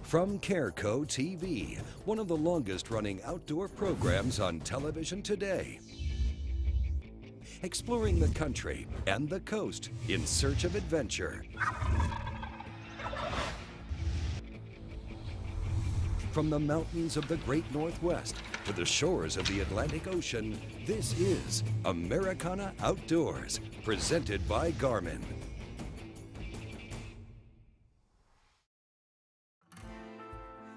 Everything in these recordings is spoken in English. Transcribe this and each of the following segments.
From Careco TV, one of the longest-running outdoor programs on television today. Exploring the country and the coast in search of adventure. From the mountains of the Great Northwest to the shores of the Atlantic Ocean, this is Americana Outdoors, presented by Garmin.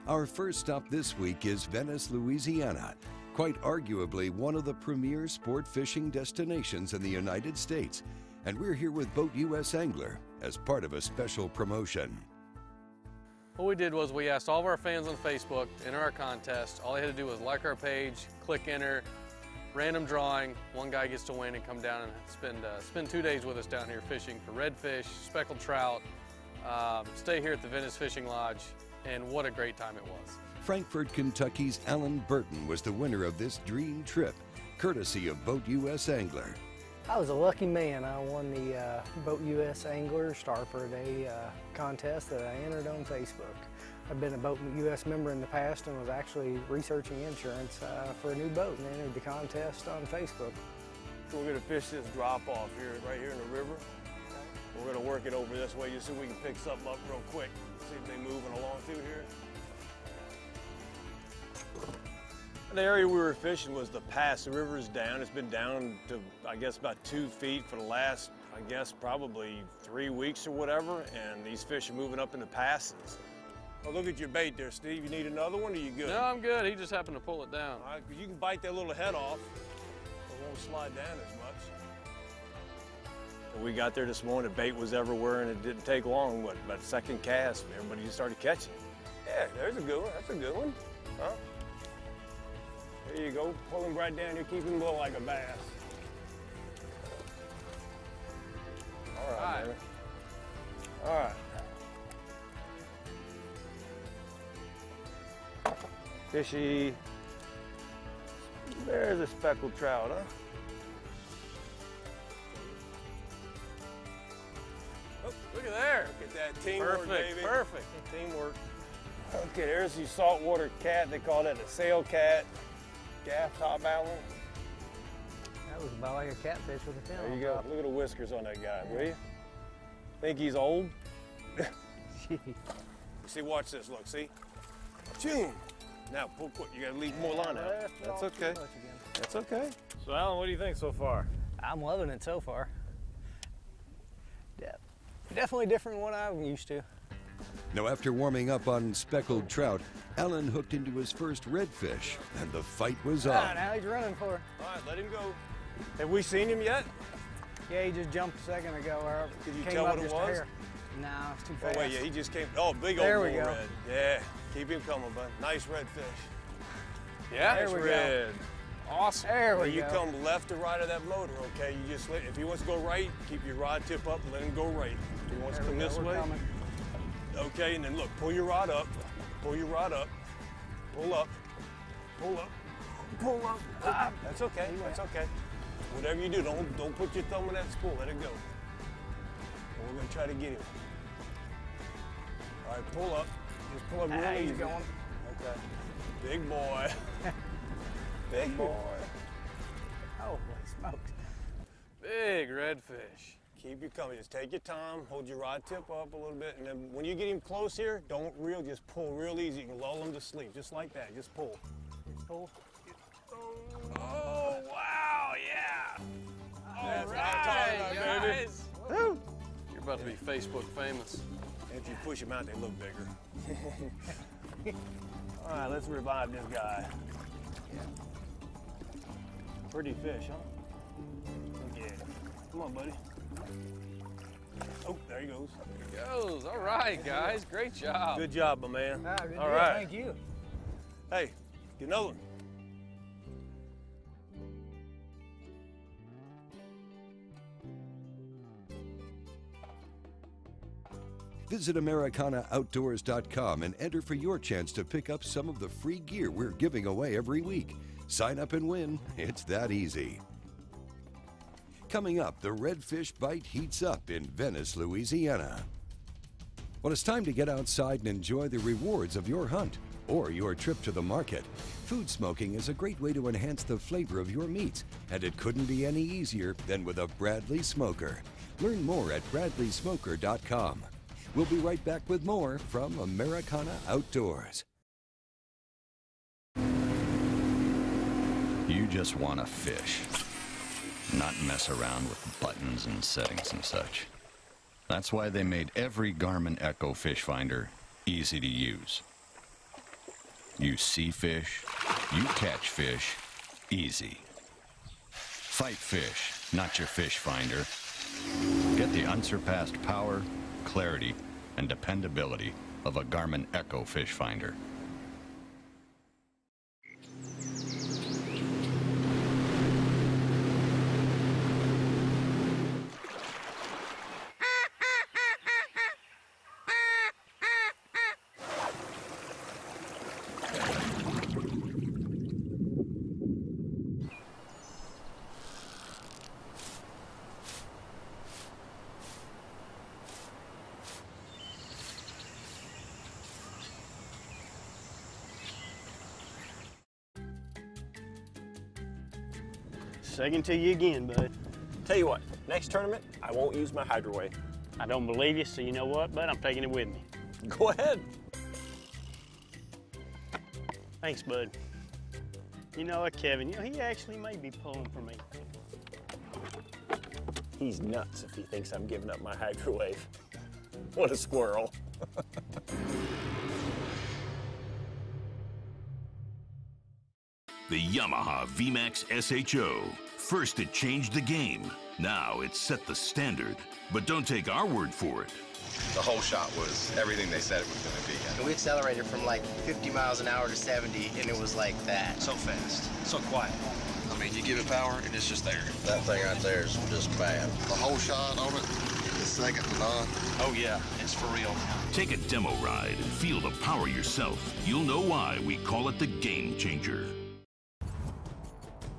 Our first stop this week is Venice, Louisiana, quite arguably one of the premier sport fishing destinations in the United States. And we're here with Boat US Angler as part of a special promotion. What we did was we asked all of our fans on Facebook to enter our contest. All they had to do was like our page, click enter, random drawing. One guy gets to win and come down and spend 2 days with us down here fishing for redfish, speckled trout, stay here at the Venice Fishing Lodge, and what a great time it was. Frankfort, Kentucky's Alan Burton was the winner of this dream trip, courtesy of Boat US Angler. I was a lucky man. I won the Boat US Angler Star for a Day contest that I entered on Facebook. I've been a Boat US member in the past and was actually researching insurance for a new boat and entered the contest on Facebook. We're going to fish this drop off here, right here in the river. We're going to work it over this way just so we can pick something up real quick. See if they're moving along through here. The area we were fishing was the pass. The river is down. It's been down to, I guess, about 2 feet for the last, I guess, probably 3 weeks or whatever, and these fish are moving up in the passes. Oh, look at your bait there, Steve. You need another one, or you good? No, I'm good. He just happened to pull it down. All right, you can bite that little head off. It won't slide down as much. We got there this morning, the bait was everywhere, and it didn't take long. What, about the second cast, everybody just started catching. Yeah, there's a good one. That's a good one. Huh? There you go. Pull him right down here. Keep him low like a bass. All right, man. All right. Fishy. There's a speckled trout, huh? Oh, look at there. Look at that teamwork, Perfect, baby. perfect. Teamwork. Okay, there's the saltwater cat. They call that a sail cat. Gaff top Allen. That was about like a catfish with a fin. There you go. Look at the whiskers on that guy, will you? Think he's old? See, watch this. Look, see? Choom. Now, pull quick. You gotta leave more line out. That's okay. That's okay. So, Alan, what do you think so far? I'm loving it so far. Definitely different than what I'm used to. Now, after warming up on speckled trout, Alan hooked into his first redfish, and the fight was on. Now he's running for it. All right, let him go. Have we seen him yet? Yeah, he just jumped a second ago. Could you came tell up what it just a was? hair. No, it's too fast. Oh, wait, yeah, he just came. Oh, big old There we bull go. red. Yeah, keep him coming, bud. Nice red fish. Yeah, There Nice we go. red. Awesome. There we You go. come left to right of that motor, okay? You just if he wants to go right, keep your rod tip up and let him go right. If he wants to There come we go, this we're way, coming. okay, and then look, pull your rod up, pull your rod up, pull up, pull up, pull up. Ah, that's okay, that's okay. Whatever you do, don't put your thumb in that spool, let it go. And we're gonna try to get him. All right, pull up, just pull up real He's easy. going. Okay, big boy, big boy. Holy smokes. Big redfish. Keep your coming. Just take your time. Hold your rod tip up a little bit, and then when you get him close here, don't reel. Just pull real easy. You can lull him to sleep, just like that. Just pull. Just pull. Oh, wow, yeah. That's All what I'm talking right, about, baby. guys. Woo. You're about to be Facebook famous. If you push them out, they look bigger. All right, let's revive this guy. Pretty fish, huh? Yeah. Come on, buddy. Oh, there he goes. There he goes. All right, guys. Great job. Good job, my man. Ah, good All deal. right. Thank you. Hey, get another one. Visit AmericanaOutdoors.com and enter for your chance to pick up some of the free gear we're giving away every week. Sign up and win. It's that easy. Coming up, the redfish bite heats up in Venice, Louisiana. Well, it's time to get outside and enjoy the rewards of your hunt or your trip to the market. Food smoking is a great way to enhance the flavor of your meats, and it couldn't be any easier than with a Bradley Smoker. Learn more at bradleysmoker.com. We'll be right back with more from Americana Outdoors. You just want to fish, not mess around with buttons and settings and such. That's why they made every Garmin Echo fish finder easy to use. You see fish, you catch fish, easy. Fight fish, not your fish finder. Get the unsurpassed power, clarity, and dependability of a Garmin Echo fish finder. Second to you again, bud. Tell you what, next tournament, I won't use my hydro wave. I don't believe you, so you know what, bud? I'm taking it with me. Go ahead. Thanks, bud. You know what, Kevin, he actually may be pulling for me. He's nuts if he thinks I'm giving up my hydro wave. What a squirrel. The Yamaha VMAX SHO. First it changed the game. Now it's set the standard. But don't take our word for it. The whole shot was everything they said it was going to be. And we accelerated from like 50 miles an hour to 70, and it was like that. So fast, so quiet. I mean, you give it power, and it's just there. That thing right there is just bad. The whole shot on it is second to none. Oh, yeah, it's for real. Take a demo ride and feel the power yourself. You'll know why we call it the Game Changer.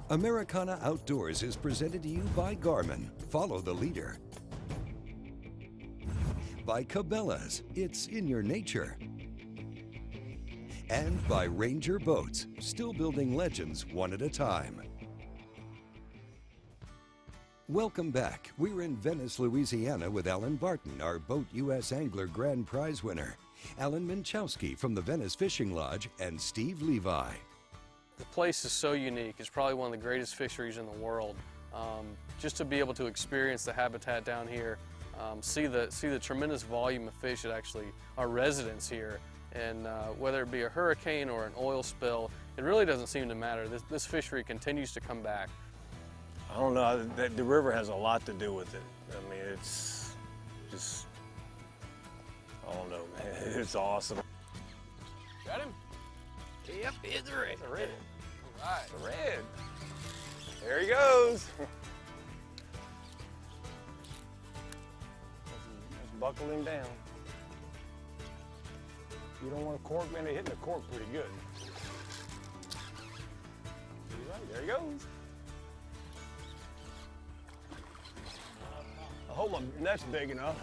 Americana Outdoors is presented to you by Garmin. Follow the leader. By Cabela's, it's in your nature. And by Ranger Boats, still building legends one at a time. Welcome back. We're in Venice, Louisiana with Alan Barton, our Boat US Angler Grand Prize winner, Alan Minchowski from the Venice Fishing Lodge, and Steve Levi. The place is so unique. It's probably one of the greatest fisheries in the world. Just to be able to experience the habitat down here, see the tremendous volume of fish that actually are residents here, and whether it be a hurricane or an oil spill, it really doesn't seem to matter. This fishery continues to come back. I don't know, the river has a lot to do with it. I mean, it's just, I don't know, man, it's awesome. Got him? Yep, it's a red. It's a red. All right. It's a red. There he goes. Just buckle him down. You don't want to cork, man, they're hitting the cork pretty good. Right, there he goes. I hope my net's big enough.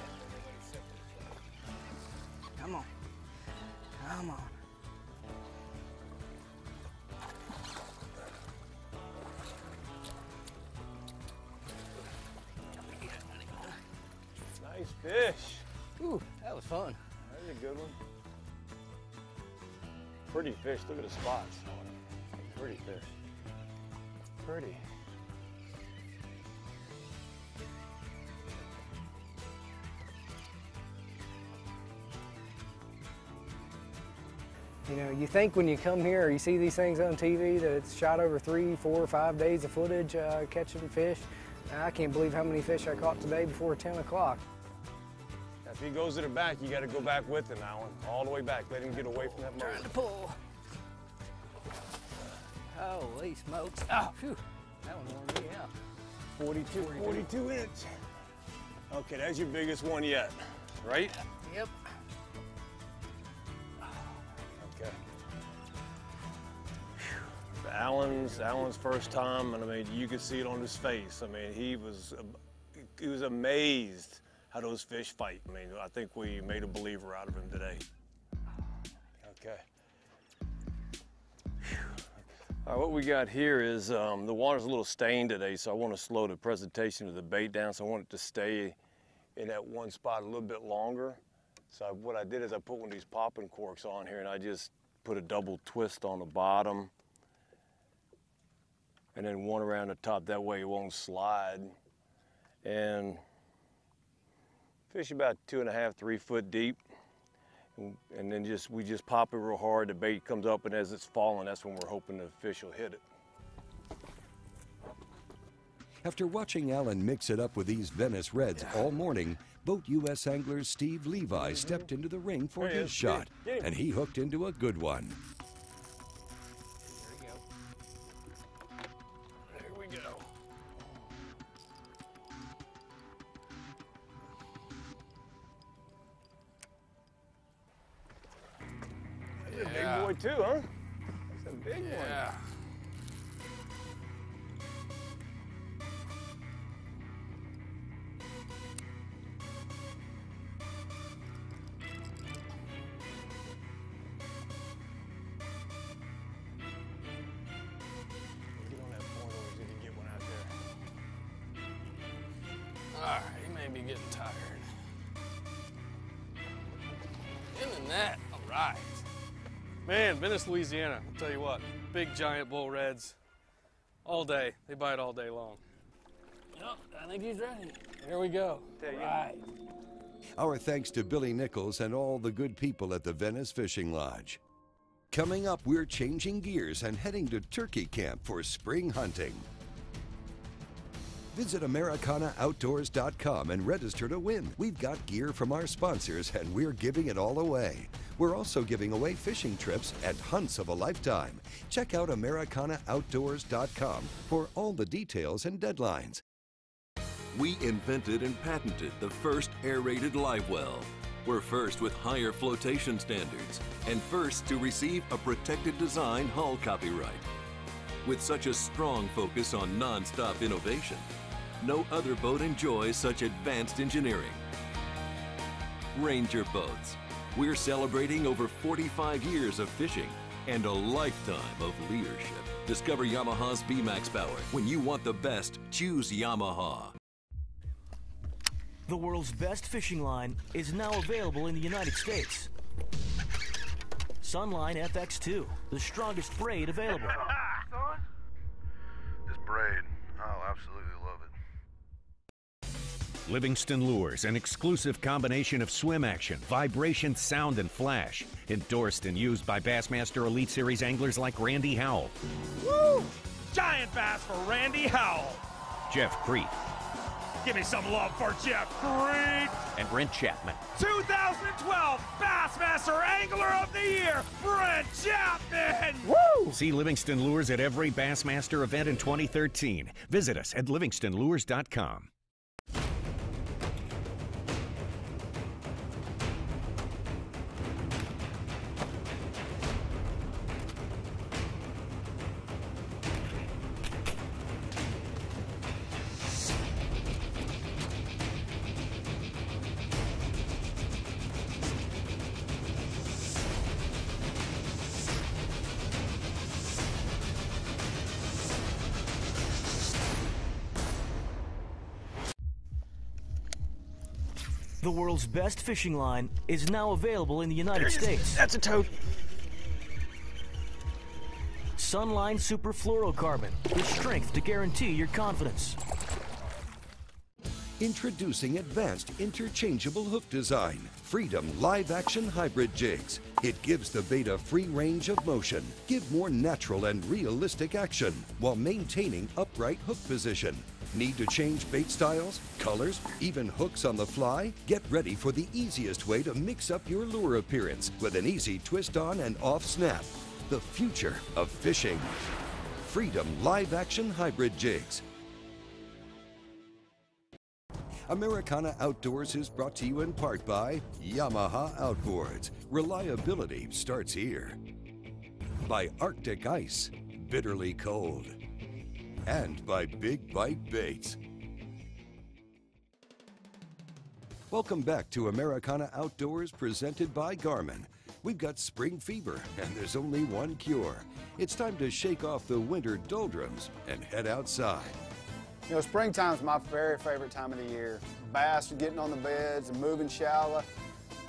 Come on. Come on. Nice fish. Ooh, that was fun. That's a good one. Pretty fish. Look at the spots on it. Pretty fish. Pretty. You know, you think when you come here or you see these things on TV that it's shot over 3, 4, 5 days of footage catching fish. I can't believe how many fish I caught today before 10 o'clock. If he goes to the back, you got to go back with him, Alan. All the way back. Let him get away from that motor. Trying to pull. Holy smokes. Oh, phew. That one wore me out. 42 inch. Okay, that's your biggest one yet, right? Yep. Okay. Alan's first time, and I mean, you could see it on his face. I mean, he was amazed how those fish fight. I mean, I think we made a believer out of him today. Okay. All right, what we got here is the water's a little stained today, so I want to slow the presentation of the bait down, so I want it to stay in that one spot a little bit longer. So what I did is I put one of these popping corks on here, and I just put a double twist on the bottom and then one around the top. That way it won't slide. And fish about 2.5, 3 foot deep. And then we just pop it real hard. The bait comes up, and as it's falling, that's when we're hoping the fish will hit it. After watching Alan mix it up with these Venice Reds all morning, Boat US angler Steve Levi stepped into the ring for his shot, and he hooked into a good one. There we go. That's a big boy too, huh? That's a big one. Yeah. Alright, he may be getting tired. In the net, alright. Man, Venice, Louisiana, I'll tell you what, big giant bull reds, all day. They bite all day long. Yep, I think he's ready. Here we go. Right. Our thanks to Billy Nichols and all the good people at the Venice Fishing Lodge. Coming up, we're changing gears and heading to turkey camp for spring hunting. Visit AmericanaOutdoors.com and register to win. We've got gear from our sponsors, and we're giving it all away. We're also giving away fishing trips and hunts of a lifetime. Check out AmericanaOutdoors.com for all the details and deadlines. We invented and patented the first aerated live well. We're first with higher flotation standards and first to receive a protected design hull copyright. With such a strong focus on non-stop innovation, no other boat enjoys such advanced engineering. Ranger Boats. We're celebrating over 45 years of fishing and a lifetime of leadership. Discover Yamaha's VMAX power. When you want the best, choose Yamaha. The world's best fishing line is now available in the United States. Sunline FX2, the strongest braid available. This braid, I'll absolutely love it. Livingston Lures, an exclusive combination of swim action, vibration, sound, and flash. Endorsed and used by Bassmaster Elite Series anglers like Randy Howell. Woo! Giant bass for Randy Howell. Jeff Creek. Give me some love for Jeff Creek. And Brent Chapman. 2012 Bassmaster Angler of the Year, Brent Chapman. Woo! See Livingston Lures at every Bassmaster event in 2013. Visit us at livingstonlures.com. The world's best fishing line is now available in the United States. That's a toad. Sunline Super Fluorocarbon, with strength to guarantee your confidence. Introducing advanced interchangeable hook design, Freedom Live Action Hybrid Jigs. It gives the bait a free range of motion, give more natural and realistic action, while maintaining upright hook position. Need to change bait styles, colors, even hooks on the fly? Get ready for the easiest way to mix up your lure appearance with an easy twist on and off snap. The future of fishing. Freedom Live Action Hybrid Jigs. Americana Outdoors is brought to you in part by Yamaha Outboards. Reliability starts here. By Arctic Ice, bitterly cold. And by Big Bite Baits. Welcome back to Americana Outdoors presented by Garmin. We've got spring fever and there's only one cure. It's time to shake off the winter doldrums and head outside. You know, springtime's my very favorite time of the year. Bass are getting on the beds and moving shallow.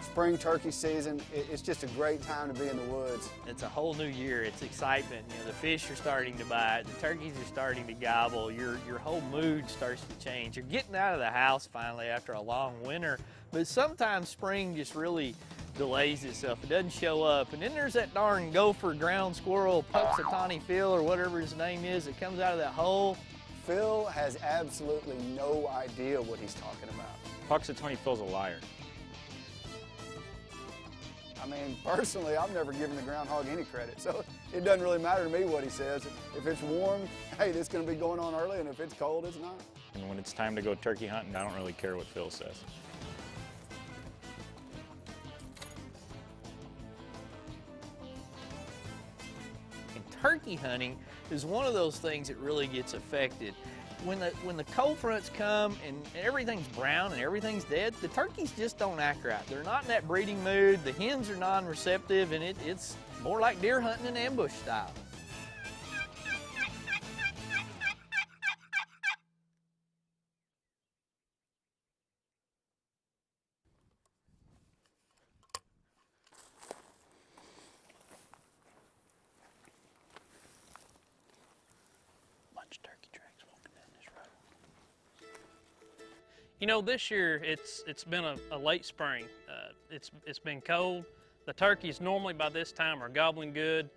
Spring turkey season, it's just a great time to be in the woods. It's a whole new year. It's excitement. You know, the fish are starting to bite, the turkeys are starting to gobble, your whole mood starts to change. You're getting out of the house finally after a long winter, but sometimes spring just really delays itself. It doesn't show up. And then there's that darn gopher, ground squirrel, Puxatawny Phil, or whatever his name is, that comes out of that hole. Phil has absolutely no idea what he's talking about. Puxatawny Phil's a liar. I mean, personally, I've never given the groundhog any credit, so it doesn't really matter to me what he says. If it's warm, hey, this is going to be going on early, and if it's cold, it's not. And when it's time to go turkey hunting, I don't really care what Phil says. And turkey hunting is one of those things that really gets affected. When the cold fronts come and everything's brown and everything's dead, the turkeys just don't act right. They're not in that breeding mood, the hens are non-receptive, and it's more like deer hunting in ambush style. You know, this year it's been a late spring. It's been cold. The turkeys normally by this time are gobbling good.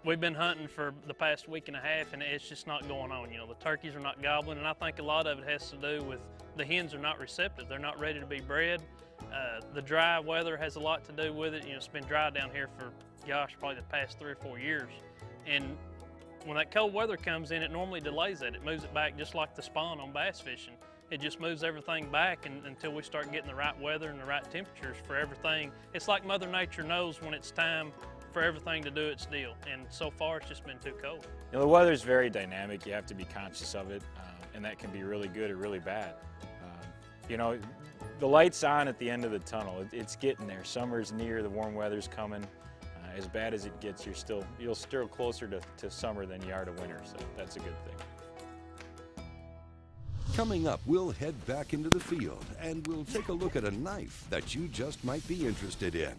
We've been hunting for the past week and a half and it's just not going on. You know, the turkeys are not gobbling, and I think a lot of it has to do with the hens are not receptive. They're not ready to be bred. The dry weather has a lot to do with it. You know, it's been dry down here for, gosh, probably the past 3 or 4 years. And when that cold weather comes in, it normally delays that. It moves it back just like the spawn on bass fishing. It just moves everything back until we start getting the right weather and the right temperatures for everything. It's like Mother Nature knows when it's time for everything to do its deal, and so far it's just been too cold. You know, the weather's very dynamic. You have to be conscious of it, and that can be really good or really bad. You know, the light's on at the end of the tunnel. It's getting there. Summer's near, the warm weather's coming. As bad as it gets, you'll still closer to summer than you are to winter, so that's a good thing. Coming up, we'll head back into the field and we'll take a look at a knife that you just might be interested in.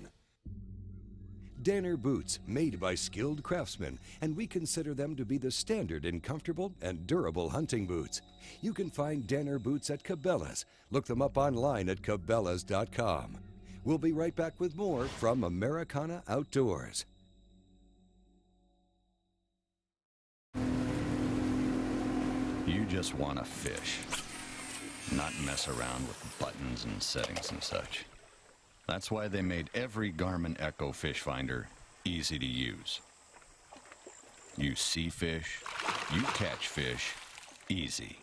Danner boots, made by skilled craftsmen, and we consider them to be the standard in comfortable and durable hunting boots. You can find Danner boots at Cabela's. Look them up online at cabela's.com. We'll be right back with more from Americana Outdoors. You just want to fish, not mess around with buttons and settings and such. That's why they made every Garmin Echo fish finder easy to use. You see fish, you catch fish, easy.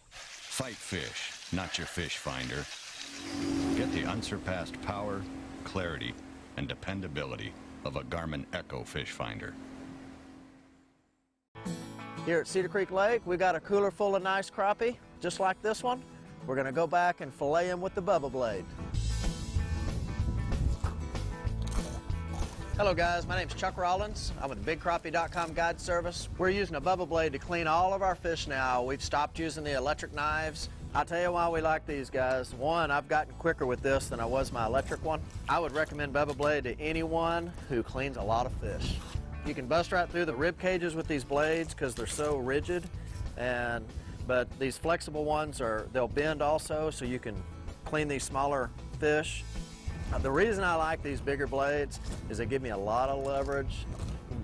Fight fish, not your fish finder. Get the unsurpassed power, clarity, and dependability of a Garmin Echo fish finder. Here at Cedar Creek Lake, we got a cooler full of nice crappie, just like this one. We're gonna go back and fillet them with the Bubba Blade. Hello guys, my name's Chuck Rollins. I'm with BigCrappie.com guide service. We're using a Bubba Blade to clean all of our fish now. We've stopped using the electric knives. I'll tell you why we like these guys. One, I've gotten quicker with this than I was my electric one. I would recommend Bubba Blade to anyone who cleans a lot of fish. You can bust right through the rib cages with these blades because they're so rigid, but these flexible ones they'll bend also, so you can clean these smaller fish. The reason I like these bigger blades is they give me a lot of leverage.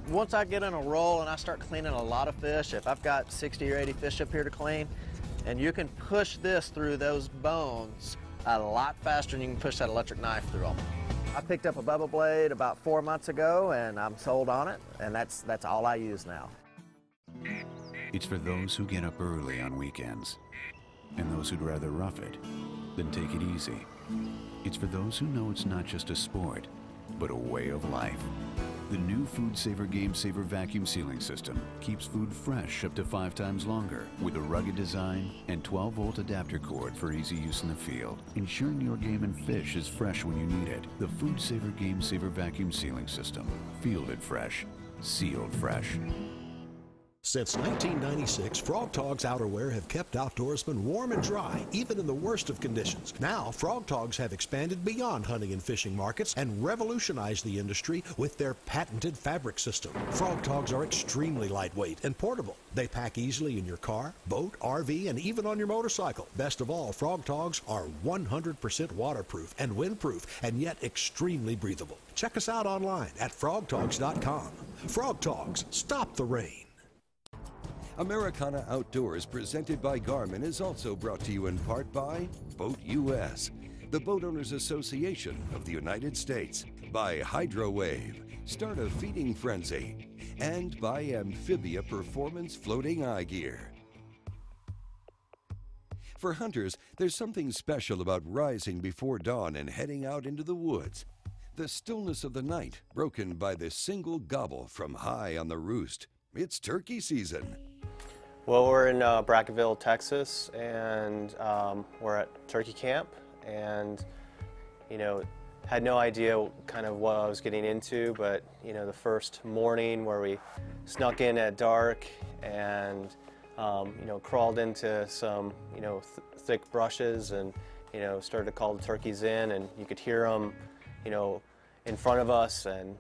Once I get in a roll and I start cleaning a lot of fish, if I've got 60 or 80 fish up here to clean, and you can push this through those bones a lot faster than you can push that electric knife through them. I picked up a Bubba Blade about 4 months ago and I'm sold on it, and that's all I use now. It's for those who get up early on weekends and those who'd rather rough it than take it easy. It's for those who know it's not just a sport, but a way of life. The new Food Saver Game Saver vacuum sealing system keeps food fresh up to 5 times longer with a rugged design and 12-volt adapter cord for easy use in the field, ensuring your game and fish is fresh when you need it. The Food Saver Game Saver vacuum sealing system. Fielded fresh, sealed fresh. Since 1996, Frog Togs outerwear have kept outdoorsmen warm and dry, even in the worst of conditions. Now, Frog Togs have expanded beyond hunting and fishing markets and revolutionized the industry with their patented fabric system. Frog Togs are extremely lightweight and portable. They pack easily in your car, boat, RV, and even on your motorcycle. Best of all, Frog Togs are 100% waterproof and windproof, and yet extremely breathable. Check us out online at frogtogs.com. Frog Togs, stop the rain. Americana Outdoors, presented by Garmin, is also brought to you in part by Boat US, the Boat Owners Association of the United States, by Hydrowave, start a feeding frenzy, and by Amphibia Performance Floating Eye Gear. For hunters, there's something special about rising before dawn and heading out into the woods. The stillness of the night, broken by the single gobble from high on the roost. It's turkey season. Well, we're in Brackettville, Texas, and we're at turkey camp, and had no idea kind of what I was getting into, but the first morning where we snuck in at dark and crawled into some thick brushes and started to call the turkeys in, and you could hear them in front of us, and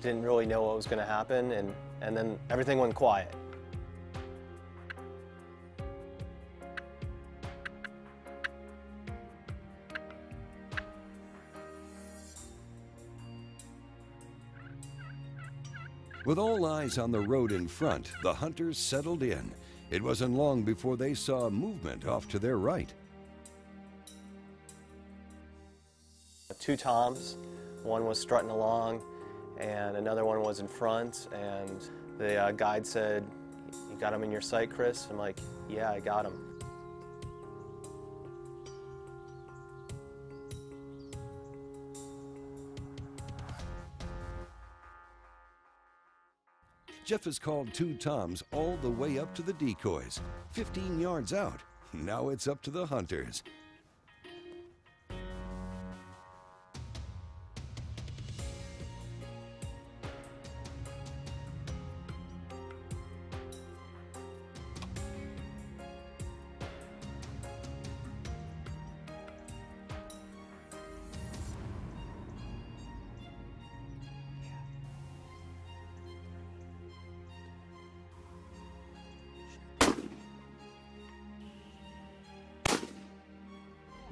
didn't really know what was going to happen, and then everything went quiet. With all eyes on the road in front, the hunters settled in. It wasn't long before they saw movement off to their right. 2 toms, one was strutting along and another one was in front, and the guide said, "You got him in your sight, Chris?" I'm like, "Yeah, I got him." Jeff has called 2 toms all the way up to the decoys, 15 yards out. Now it's up to the hunters.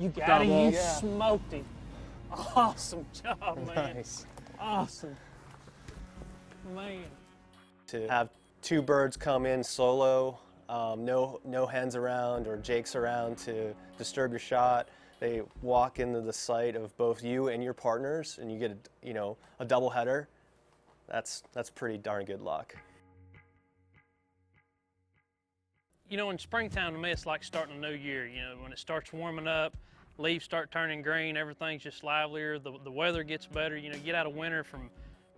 You got him. You Yeah. smoked him. Awesome job, man. Nice. Awesome. Man. To have 2 birds come in solo, no hens around or jakes around to disturb your shot. They walk into the sight of both you and your partners, and you get a double header. That's pretty darn good luck. In springtime to me, it's like starting a new year. When it starts warming up, leaves start turning green, everything's just livelier, the weather gets better. You get out of winter from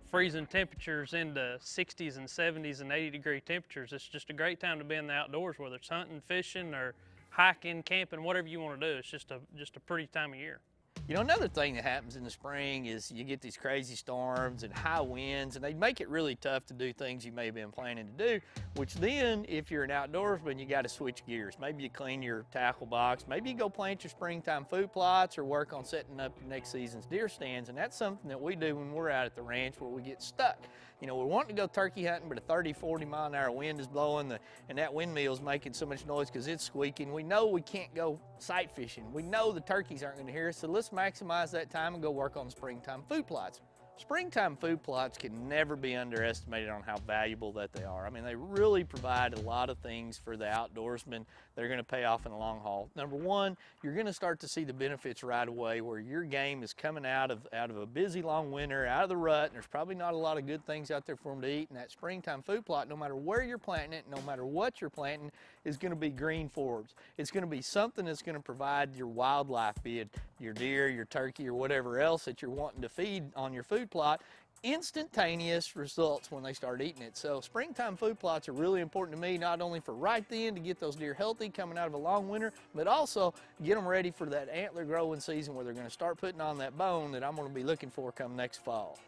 freezing temperatures into 60s and 70s and 80-degree temperatures. It's just a great time to be in the outdoors, whether it's hunting, fishing, or hiking, camping, whatever you want to do. It's just a pretty time of year. Another thing that happens in the spring is you get these crazy storms and high winds, and they make it really tough to do things you may have been planning to do, which then, if you're an outdoorsman, you got to switch gears. Maybe you clean your tackle box, maybe you go plant your springtime food plots or work on setting up your next season's deer stands, and that's something that we do when we're out at the ranch where we get stuck. We're wanting to go turkey hunting, but a 30, 40-mile-an-hour wind is blowing, and that windmill's making so much noise because it's squeaking. We know we can't go sight fishing. We know the turkeys aren't going to hear us, so let's maximize that time and go work on springtime food plots. Springtime food plots can never be underestimated on how valuable that they are. I mean, they really provide a lot of things for the outdoorsmen that are going to pay off in the long haul. Number one, you're going to start to see the benefits right away where your game is coming out of a busy long winter, out of the rut, and there's probably not a lot of good things out there for them to eat. And that springtime food plot, no matter where you're planting it, no matter what you're planting, is going to be green forbs. It's going to be something that's going to provide your wildlife, be it your deer, your turkey, or whatever else that you're wanting to feed on your food plot. instantaneous results when they start eating it. So springtime food plots are really important to me, not only for right then to get those deer healthy coming out of a long winter, but also get them ready for that antler growing season where they're going to start putting on that bone that I'm going to be looking for come next fall.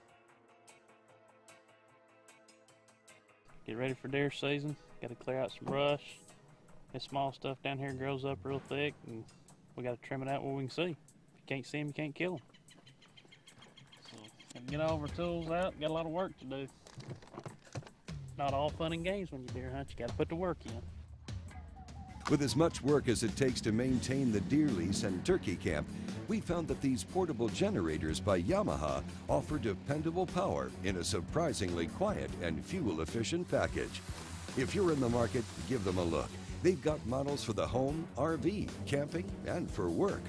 Get ready for deer season. Got to clear out some brush. This small stuff down here grows up real thick, and we got to trim it out where we can see. If you can't see them, you can't kill them. So, gotta get all of our tools out. Got a lot of work to do. Not all fun and games when you deer hunt. You got to put the work in. With as much work as it takes to maintain the deer lease and turkey camp, we found that these portable generators by Yamaha offer dependable power in a surprisingly quiet and fuel-efficient package. If you're in the market, give them a look. They've got models for the home, RV, camping, and for work.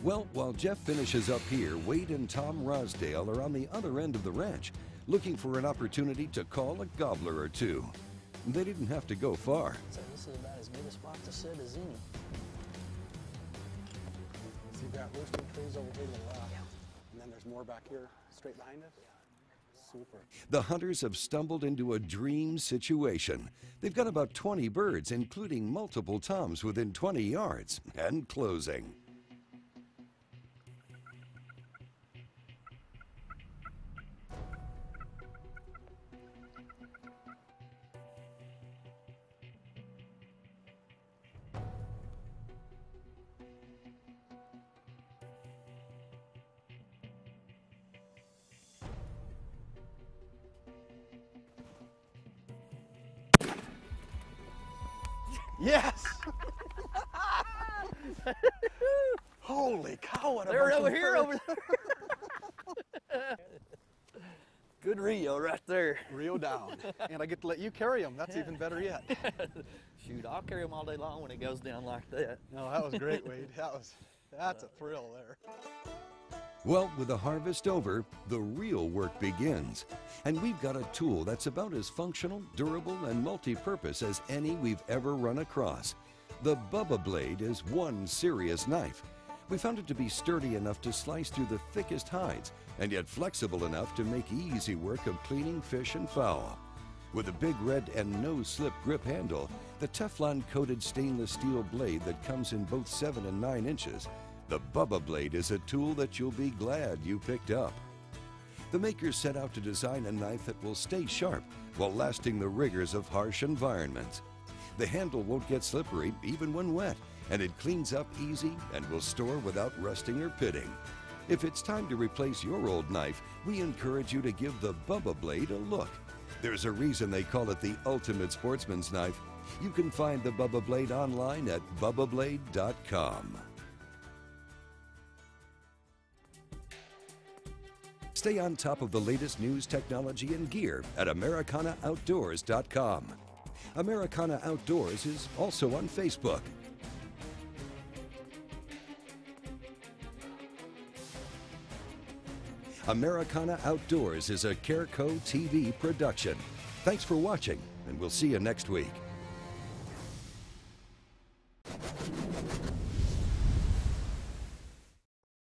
Well, while Jeff finishes up here, Wade and Tom Rosdale are on the other end of the ranch, looking for an opportunity to call a gobbler or two. They didn't have to go far. So this is about as good a spot to sit as any. So you've got roasting trees over here to the left, and then there's more back here straight behind us. Super. The hunters have stumbled into a dream situation. They've got about 20 birds, including multiple toms within 20 yards, and closing. Yes! Holy cow, what a They're bunch over of here, birds. over there. Good reel right there. Reel down. And I get to let you carry them. That's even better yet. Shoot, I'll carry them all day long when it goes down like that. No, that was great, Wade. That's a thrill there. Well, with the harvest over, the real work begins. And we've got a tool that's about as functional, durable, and multi-purpose as any we've ever run across. The Bubba Blade is one serious knife. We found it to be sturdy enough to slice through the thickest hides, and yet flexible enough to make easy work of cleaning fish and fowl. With a big red and no-slip grip handle, the Teflon-coated stainless steel blade that comes in both 7 and 9 inches, the Bubba Blade is a tool that you'll be glad you picked up. The makers set out to design a knife that will stay sharp while lasting the rigors of harsh environments. The handle won't get slippery even when wet, and it cleans up easy and will store without rusting or pitting. If it's time to replace your old knife, we encourage you to give the Bubba Blade a look. There's a reason they call it the ultimate sportsman's knife. You can find the Bubba Blade online at bubbablade.com. Stay on top of the latest news, technology, and gear at AmericanaOutdoors.com. Americana Outdoors is also on Facebook. Americana Outdoors is a Careco TV production. Thanks for watching, and we'll see you next week.